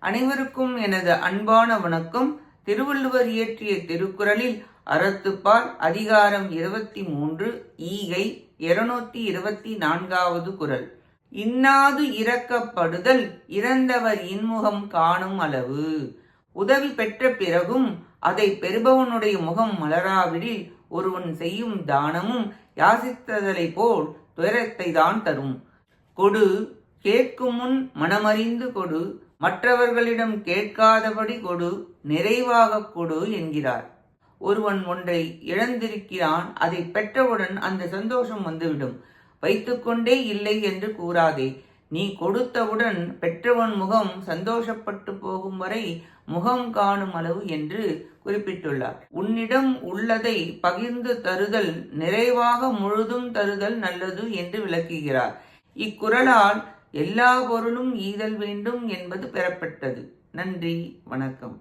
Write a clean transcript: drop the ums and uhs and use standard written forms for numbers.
அனைவருக்கும் எனது அன்பான வணக்கம். திருவள்ளுவர் இயற்றிய திருக்குறளில் அறத்துப்பால் அதிகாரம் 23 ஈகை 224வது குறள். இன்னாது இரக்கப்படுதல் இறந்தவர் இன்முகம் காணும் அளவு. உதவி பெற்ற பிறகும் அதை பெறுபவனுடைய முகம் மலராவிடில் ஒருவன் செய்யும் தானமும் யாசித்ததலை போல் துயரத்தை தான் தரும். கொடு, கேட்கும் முன் மனமறிந்து கொடு, மற்றவர்களிடம் கேட்காதபடி கொடு, நிறைவாக கொடு என்கிறார். ஒருவன் ஒன்றை இழந்திருக்கிறான், அதை பெற்றவுடன் அந்த சந்தோஷம் வந்துவிடும். வைத்துக்கொண்டே இல்லை என்று கூறாதே. நீ கொடுத்தவுடன் பெற்றவன் முகம் சந்தோஷப்பட்டு போகும் வரை முகம் காணும் அளவு என்று குறிப்பிட்டுள்ளார். உன்னிடம் உள்ளதை பகிர்ந்து தருதல், நிறைவாக முழுதும் தருதல் நல்லது என்று விளக்குகிறார். இக்குறளால் எல்லா பொருளும் ஈதல் வேண்டும் என்பது பெறப்பட்டது. நன்றி, வணக்கம்.